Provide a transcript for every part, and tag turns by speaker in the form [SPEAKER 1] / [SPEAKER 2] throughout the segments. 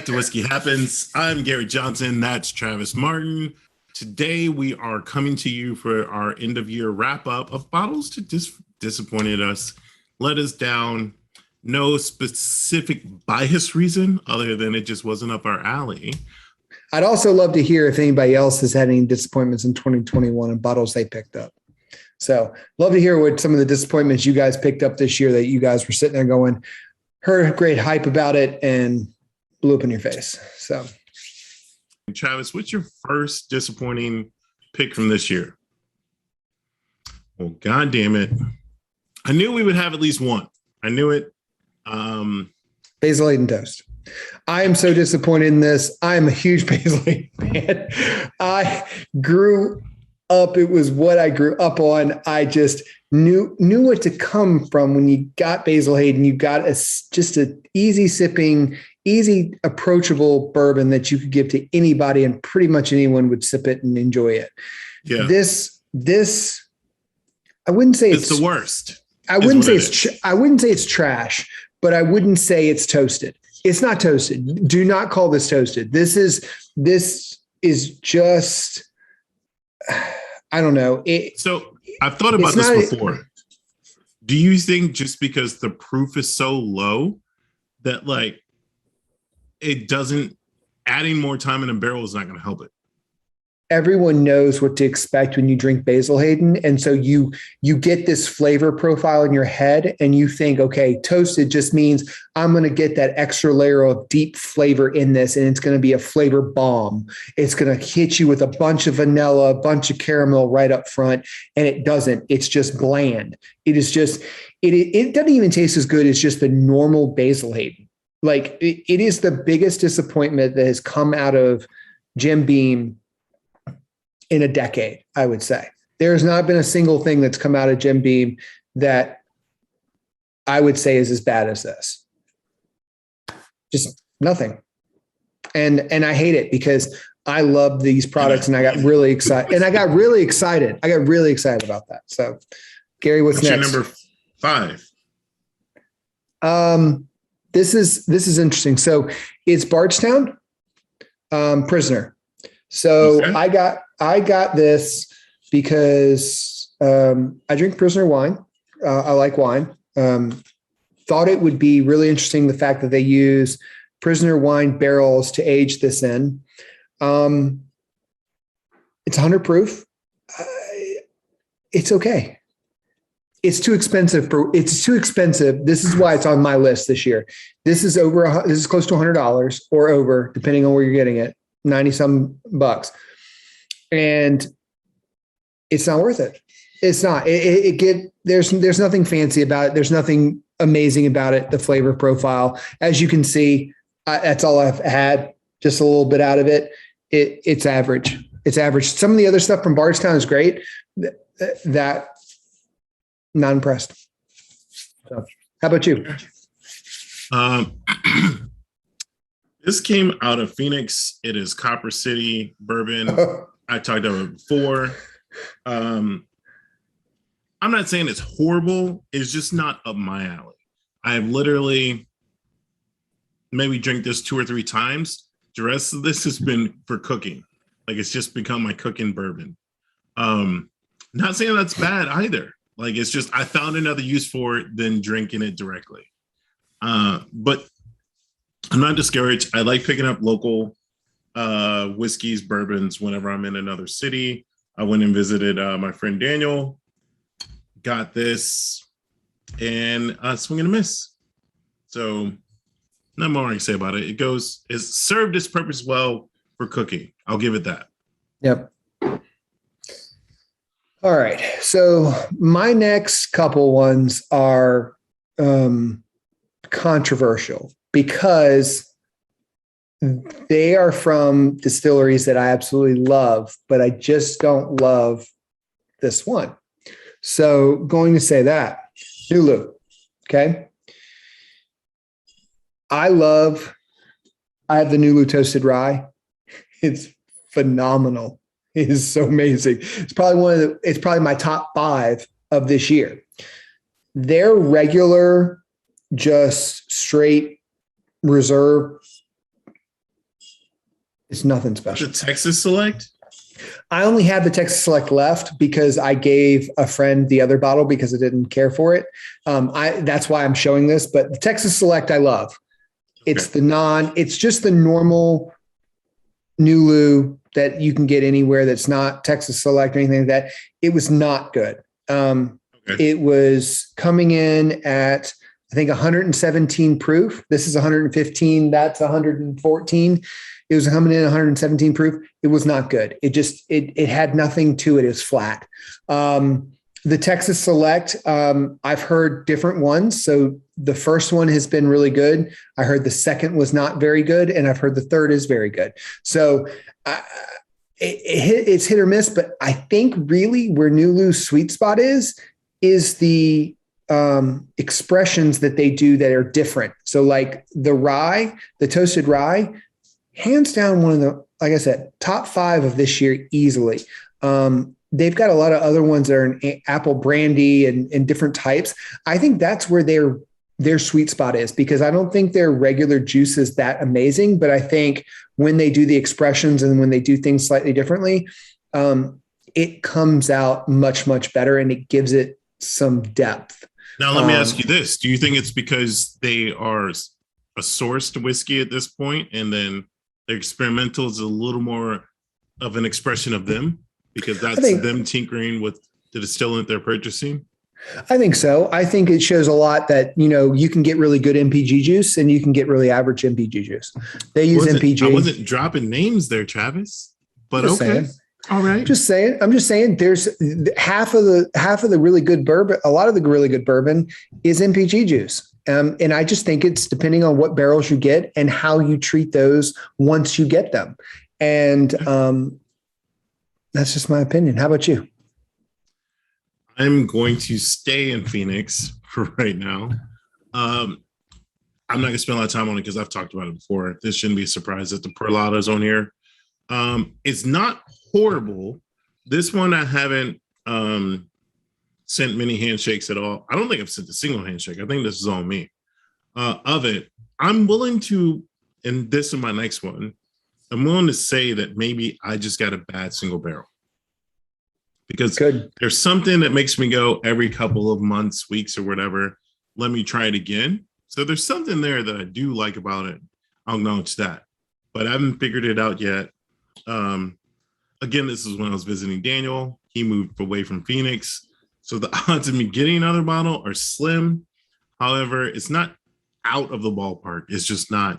[SPEAKER 1] back to Whiskey Happens. I'm Gary Johnson. That's Travis Martin. Today we are coming to you for our end of year wrap up of bottles that disappointed us, let us down. No specific bias reason other than it just wasn't up our alley.
[SPEAKER 2] I'd also love to hear if anybody else has had any disappointments in 2021 and bottles they picked up. So love to hear what some of the disappointments you guys picked up this year that you guys were sitting there going, heard great hype about it and blew up in your face. So,
[SPEAKER 1] Travis, what's your first disappointing pick from this year? Well, God damn it. I knew we would have at least one. I knew it.
[SPEAKER 2] Basil Hayden toast. I am so disappointed in this. I am a huge Basil Hayden fan. I grew up. It was what I grew up on. I just knew what to come from when you got Basil Hayden. You got just an easy sipping, easy approachable bourbon that you could give to anybody and pretty much anyone would sip it and enjoy it.
[SPEAKER 1] Yeah.
[SPEAKER 2] This I wouldn't say
[SPEAKER 1] it's the worst.
[SPEAKER 2] I wouldn't say it's trash, but I wouldn't say it's toasted. It's not toasted. Do not call this toasted. This is just, I don't know.
[SPEAKER 1] So I've thought about this before. Do you think just because the proof is so low that like it doesn't, adding more time in a barrel is not going to help it?
[SPEAKER 2] Everyone knows what to expect when you drink Basil Hayden. And so you get this flavor profile in your head and you think, okay, toasted just means I'm going to get that extra layer of deep flavor in this. And it's going to be a flavor bomb. It's going to hit you with a bunch of vanilla, a bunch of caramel right up front. And it doesn't, it's just bland. It is just, it doesn't even taste as good as just the normal Basil Hayden. Like it is the biggest disappointment that has come out of Jim Beam in a decade, I would say. There's not been a single thing that's come out of Jim Beam that I would say is as bad as this. Just nothing. And I hate it because I love these products and I got really excited. I got really excited about that. So Gary, what's next?
[SPEAKER 1] Your number 5.
[SPEAKER 2] This is interesting. So it's Bardstown Prisoner. So okay. I got this because I drink Prisoner wine. I like wine. Thought it would be really interesting the fact that they use Prisoner wine barrels to age this in. It's 100 proof. It's okay. It's too expensive. It's too expensive. This is why it's on my list this year. This is close to $100 or over, depending on where you're getting it. 90 some bucks. And it's not worth it. It's not. There's nothing fancy about it. There's nothing amazing about it. The flavor profile, as you can see, that's all I've had. Just a little bit out of it. It's average. It's average. Some of the other stuff from Bardstown is great. That not impressed. So, how about you?
[SPEAKER 1] This came out of Phoenix. It is Copper City Bourbon. I talked about it before. I'm not saying it's horrible. It's just not up my alley. I've literally maybe drank this 2 or 3 times. The rest of this has been for cooking. Like it's just become my cooking bourbon. Not saying that's bad either. Like it's just I found another use for it than drinking it directly. But I'm not discouraged. I like picking up local whiskeys, bourbons whenever I'm in another city. I went and visited my friend Daniel, got this, and swing and a miss. So not more I can say about it. It's served its purpose well for cooking. I'll give it that.
[SPEAKER 2] Yep. All right. So my next couple ones are controversial because they are from distilleries that I absolutely love, but I just don't love this one. So going to say that Nulu. Okay. I have the Nulu toasted rye. It's phenomenal. It is so amazing. It's probably my top 5 of this year. Their regular, just straight reserve It's nothing
[SPEAKER 1] The
[SPEAKER 2] special.
[SPEAKER 1] Texas Select?
[SPEAKER 2] I only have the Texas Select left because I gave a friend the other bottle because I didn't care for it. That's why I'm showing this, but the Texas Select I love. It's it's just the normal Nulu that you can get anywhere that's not Texas Select or anything like that. It was not good. It was coming in at, I think, 117 proof. This is 115. That's 114. It was coming in 117 proof. It was not good. It had nothing to it. It was flat. The Texas Select, I've heard different ones. So the first one has been really good. I heard the second was not very good. And I've heard the third is very good. So it's hit or miss, but I think really where Nulu's sweet spot is the expressions that they do that are different. So like the rye, the toasted rye, hands down one of the, like I said, top 5 of this year easily. They've got a lot of other ones that are in apple brandy and different types. I think that's where their sweet spot is, because I don't think their regular juice is that amazing, but I think when they do the expressions and when they do things slightly differently, it comes out much, much better and it gives it some depth.
[SPEAKER 1] Now, let me ask you this. Do you think it's because they are a sourced whiskey at this point, and then the experimental is a little more of an expression of them, because that's them tinkering with the distillant they're purchasing?
[SPEAKER 2] I think so. I think it shows a lot that, you can get really good MPG juice and you can get really average MPG juice. They use MPG.
[SPEAKER 1] I wasn't dropping names there, Travis, but
[SPEAKER 2] just
[SPEAKER 1] okay.
[SPEAKER 2] Saying.
[SPEAKER 1] All right.
[SPEAKER 2] I'm just saying there's half of the really good bourbon. A lot of the really good bourbon is MPG juice. And I just think it's depending on what barrels you get and how you treat those once you get them. And that's just my opinion. How about you?
[SPEAKER 1] I'm going to stay in Phoenix for right now. I'm not going to spend a lot of time on it because I've talked about it before. This shouldn't be a surprise that the Perlados on here. It's not horrible. This one I haven't sent many handshakes at all. I don't think I've sent a single handshake. I think this is on me. Of it, I'm willing to, and this is my next one, I'm willing to say that maybe I just got a bad single barrel. Because there's something that makes me go every couple of months, weeks, or whatever, let me try it again. So there's something there that I do like about it. I'll acknowledge that. But I haven't figured it out yet. Again, this is when I was visiting Daniel. He moved away from Phoenix. So the odds of me getting another bottle are slim. However, it's not out of the ballpark. It's just not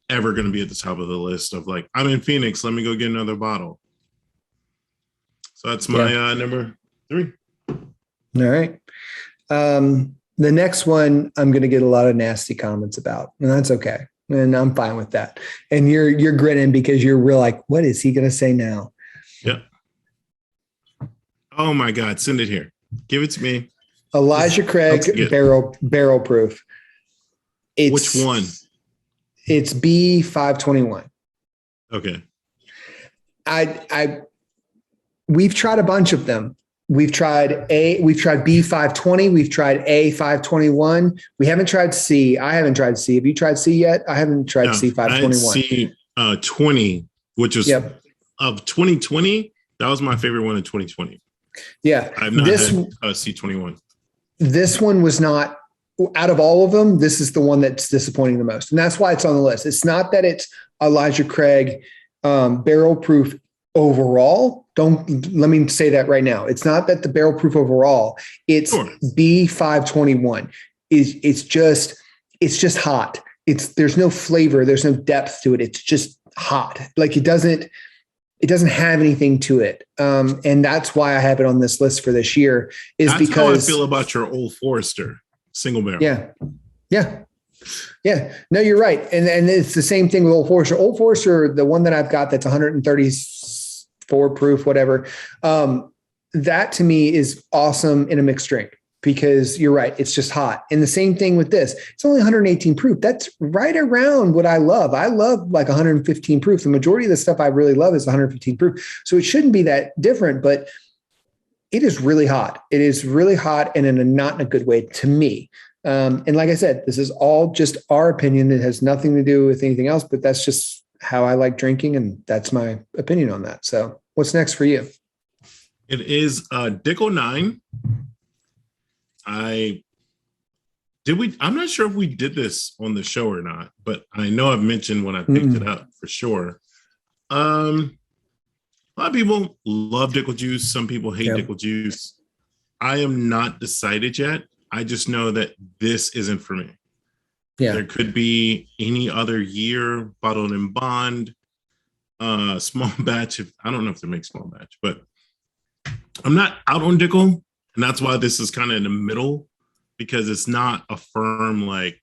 [SPEAKER 1] ever going to be at the top of the list of like, I'm in Phoenix, let me go get another bottle. So that's my number 3.
[SPEAKER 2] All right. The next one, I'm going to get a lot of nasty comments about, and that's okay. And I'm fine with that. And you're grinning because you're like, what is he going to say now?
[SPEAKER 1] Yep. Oh my God. Send it here. Give it to me.
[SPEAKER 2] Elijah Craig barrel proof.
[SPEAKER 1] Which one?
[SPEAKER 2] It's B521.
[SPEAKER 1] Okay.
[SPEAKER 2] We've tried a bunch of them. We've tried B520. We've tried A521. We haven't tried C. I haven't tried C. Have you tried C yet? I haven't tried C521.
[SPEAKER 1] I had C20, which was of 2020. That was my favorite one in 2020.
[SPEAKER 2] Yeah.
[SPEAKER 1] I've not had C21.
[SPEAKER 2] This one was not, out of all of them, this is the one that's disappointing the most. And that's why it's on the list. It's not that it's Elijah Craig barrel proof overall. Let me say that right now. It's not that the barrel proof overall, it's B521 it's just hot. There's no flavor. There's no depth to it. It's just hot. Like it doesn't have anything to it. And that's why I have it on this list for this year that's because how
[SPEAKER 1] I feel about your Old Forester single barrel.
[SPEAKER 2] Yeah. No, you're right. And it's the same thing with Old Forester. Old Forester, the one that I've got that's 134 proof, whatever. That to me is awesome in a mixed drink because you're right. It's just hot. And the same thing with this. It's only 118 proof. That's right around what I love. I love like 115 proof. The majority of the stuff I really love is 115 proof. So it shouldn't be that different, but it is really hot. It is really hot and not in a good way to me. And like I said, this is all just our opinion. It has nothing to do with anything else, but that's just how I like drinking, and that's my opinion on that. So what's next for you?
[SPEAKER 1] It is Dickel 9. I'm not sure if we did this on the show or not, but I know I've mentioned when I picked it up for sure. A lot of people love Dickel juice. Some people hate Dickel juice. I am not decided yet. I just know that this isn't for me. Yeah. There could be any other year, bottled in bond, small batch. I don't know if they make small batch, but I'm not out on Dickel. And that's why this is kind of in the middle, because it's not a firm, like,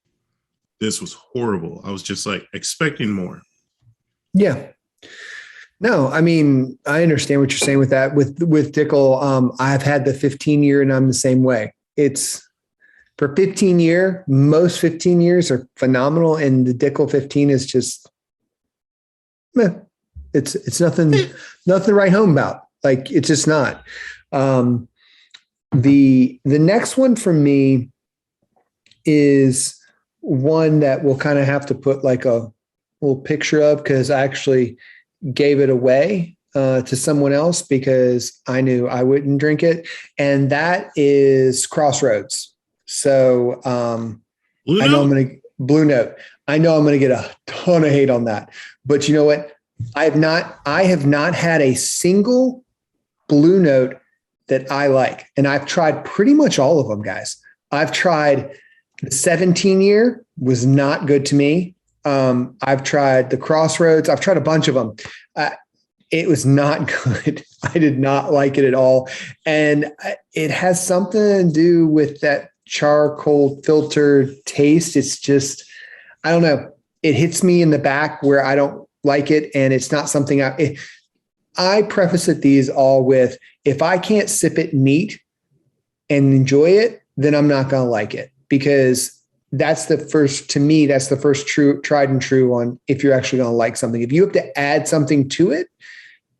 [SPEAKER 1] this was horrible. I was just like expecting more.
[SPEAKER 2] Yeah. No, I mean, I understand what you're saying with that. With Dickel, I've had the 15 year and I'm the same way. It's for 15 year, most 15 years are phenomenal. And the Dickel 15 is just, it's nothing to write home about. Like, it's just not. The next one for me is one that we'll kind of have to put like a little picture of, because I actually gave it away to someone else because I knew I wouldn't drink it. And that is Crossroads. So I know Blue Note. I know I'm going to get a ton of hate on that, but you know what? I have not had a single Blue Note that I like. And I've tried pretty much all of them, guys. I've tried the 17 year, was not good to me. I've tried the Crossroads. I've tried a bunch of them. It was not good. I did not like it at all. And it has something to do with that charcoal filter taste. It's just, I don't know. It hits me in the back where I don't like it. And it's not something I preface these all with, if I can't sip it neat and enjoy it, then I'm not going to like it, because that's the first true tried and true on if you're actually going to like something. If you have to add something to it,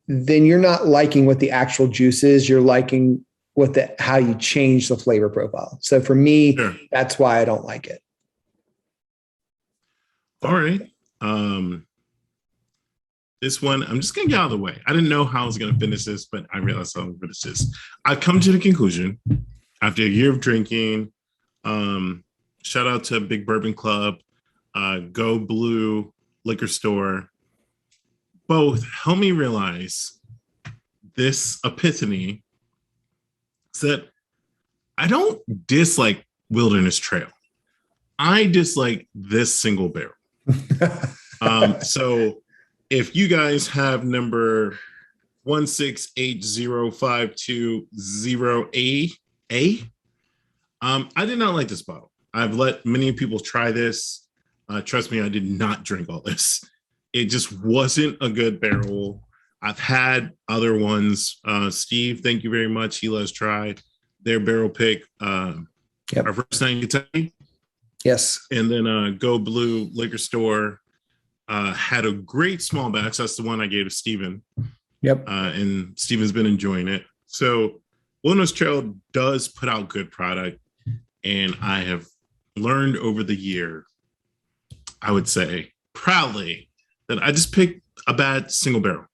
[SPEAKER 2] then you're not liking what the actual juice is. You're liking how you change the flavor profile. So for me, That's why I don't like it.
[SPEAKER 1] All right. This one, I'm just going to get out of the way. I didn't know how I was going to finish this, but I realized how I'm going to finish this. I've come to the conclusion after a year of drinking, shout out to Big Bourbon Club, Go Blue Liquor Store. Both help me realize this epiphany is that I don't dislike Wilderness Trail. I dislike this single barrel. So if you guys have number 1680520A, I did not like this bottle. I've let many people try this. Trust me, I did not drink all this. It just wasn't a good barrel. I've had other ones. Steve, thank you very much. He let us try their barrel pick. Our first night in Kentucky.
[SPEAKER 2] Yes.
[SPEAKER 1] And then Go Blue Liquor Store had a great small batch. That's the one I gave to Steven.
[SPEAKER 2] Yep.
[SPEAKER 1] And Steven's been enjoying it. So Wilderness Trail does put out good product. And I have learned over the year, I would say proudly, that I just picked a bad single barrel.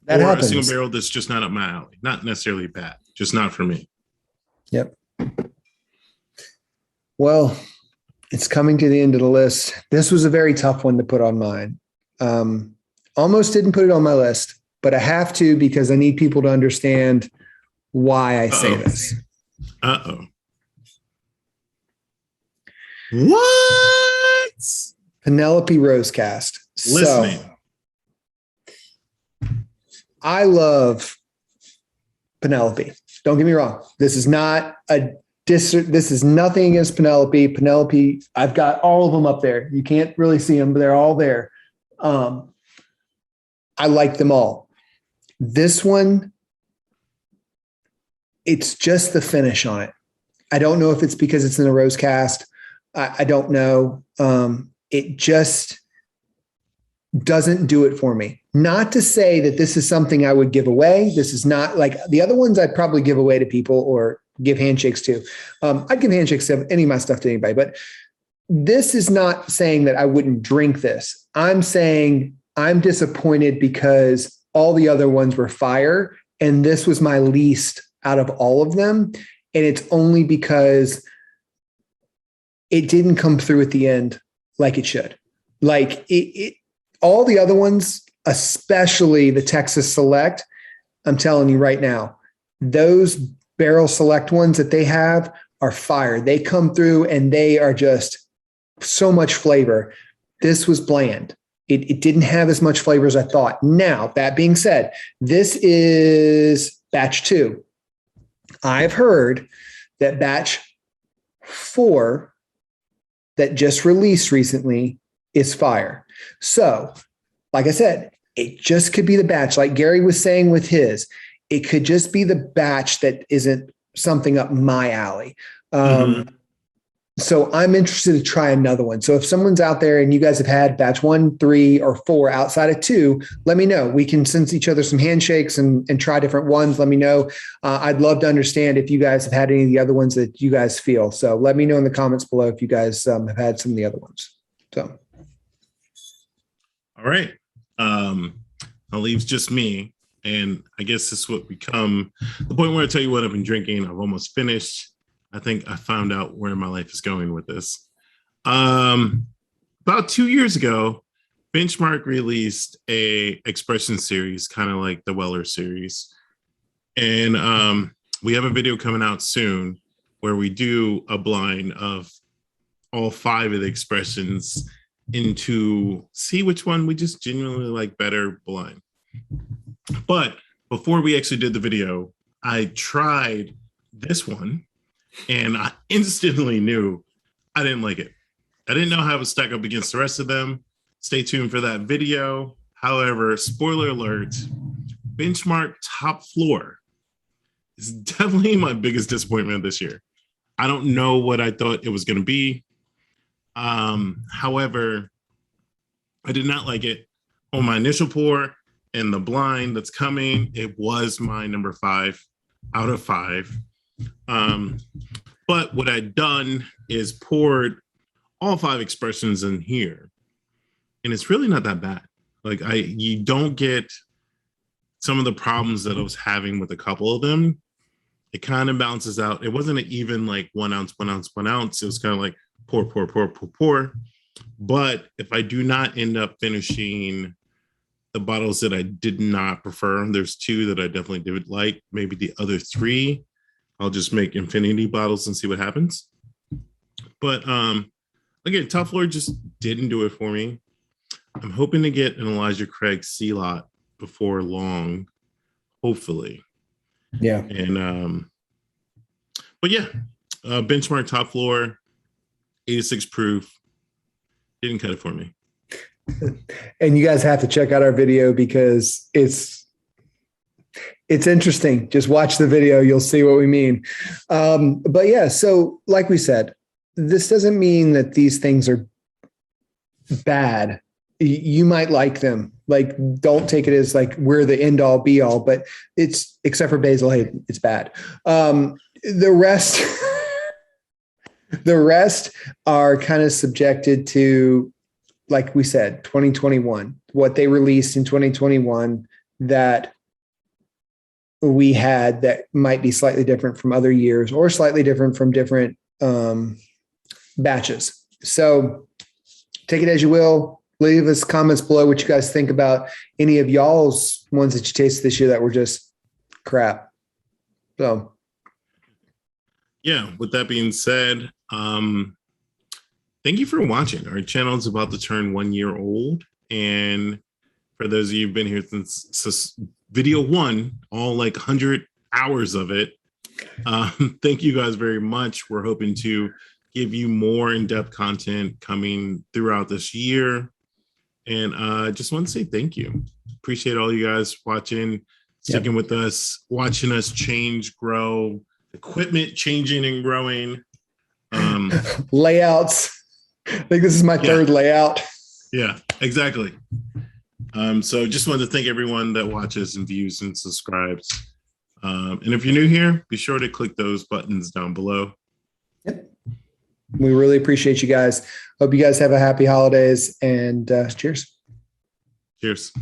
[SPEAKER 2] That
[SPEAKER 1] or
[SPEAKER 2] happens.
[SPEAKER 1] A single barrel that's just not up my alley. Not necessarily bad, just not for me.
[SPEAKER 2] Yep. Well, it's coming to the end of the list. This was a very tough one to put on mine. Almost didn't put it on my list, but I have to because I need people to understand why I say this.
[SPEAKER 1] Uh-oh. What?
[SPEAKER 2] Penelope Rose Cask.
[SPEAKER 1] Listening.
[SPEAKER 2] So, I love Penelope. Don't get me wrong. This is not this is nothing against Penelope. Penelope, I've got all of them up there. You can't really see them, but they're all there. I like them all. This one, it's just the finish on it. I don't know if it's because it's in a rose cask. I don't know. It just doesn't do it for me. Not to say that this is something I would give away. This is not like the other ones I'd probably give away to people or give handshakes to. I'd give handshakes to any of my stuff to anybody, but this is not saying that I wouldn't drink this. I'm saying I'm disappointed because all the other ones were fire, and this was my least out of all of them. And it's only because it didn't come through at the end like it should. Like all the other ones, especially the Texas Select, I'm telling you right now, those barrel select ones that they have are fire. They come through and they are just so much flavor. This was bland. It didn't have as much flavor as I thought. Now, that being said, this is batch 2. I've heard that batch 4 that just released recently is fire. So, like I said, it just could be the batch. Like Gary was saying with his, it could just be the batch that isn't something up my alley. So I'm interested to try another one. So if someone's out there and you guys have had batch 1, 3, or 4 outside of 2, let me know. We can send each other some handshakes and try different ones. Let me know. I'd love to understand if you guys have had any of the other ones that you guys feel. So let me know in the comments below if you guys have had some of the other ones. So.
[SPEAKER 1] All right. That leaves just me. And I guess this would become the point where I tell you what I've been drinking. I've almost finished. I think I found out where my life is going with this. About 2 years ago, Benchmark released a expression series, kind of like the Weller series. And we have a video coming out soon where we do a blind of all 5 of the expressions into see which one we just genuinely like better blind. But before we actually did the video, I tried this one and I instantly knew I didn't like it. I didn't know how it would stack up against the rest of them. Stay tuned for that video. However, spoiler alert, Benchmark Top Floor is definitely my biggest disappointment this year. I don't know what I thought it was going to be. However, I did not like it on my initial pour and the blind that's coming. It was my number 5 out of 5. But what I'd done is poured all 5 expressions in here, and it's really not that bad. Like you don't get some of the problems that I was having with a couple of them. It kind of balances out. It wasn't an even like 1 ounce, 1 ounce, 1 ounce. It was kind of like pour, pour, pour, pour, pour. But if I do not end up finishing the bottles that I did not prefer, there's 2 that I definitely did like. Maybe the other 3, I'll just make infinity bottles and see what happens. But again, Top Floor just didn't do it for me. I'm hoping to get an Elijah Craig C lot before long, hopefully.
[SPEAKER 2] Yeah.
[SPEAKER 1] And but yeah, Benchmark Top Floor, 86 proof. Didn't cut it for me.
[SPEAKER 2] And you guys have to check out our video because it's interesting. Just watch the video. You'll see what we mean. But yeah, so like we said, this doesn't mean that these things are bad. You might like them. Like, don't take it as like we're the end all be all, but it's except for Basil Hayden, it's bad. The rest are kind of subjected to, like we said, 2021, what they released in 2021 that we had that might be slightly different from other years or slightly different from different batches. So take it as you will. Leave us comments below what you guys think about any of y'all's ones that you tasted this year that were just crap. So.
[SPEAKER 1] Yeah, with that being said, thank you for watching. Our channel is about to turn 1 year old. And for those of you who've been here since video 1, all like 100 hours of it, thank you guys very much. We're hoping to give you more in-depth content coming throughout this year. And I just want to say thank you. Appreciate all you guys watching, sticking with us, watching us change, grow, equipment changing and growing.
[SPEAKER 2] Layouts. I think this is my 3rd layout.
[SPEAKER 1] Yeah, exactly. So just wanted to thank everyone that watches and views and subscribes. And if you're new here, be sure to click those buttons down below.
[SPEAKER 2] Yep. We really appreciate you guys. Hope you guys have a happy holidays and cheers.
[SPEAKER 1] Cheers.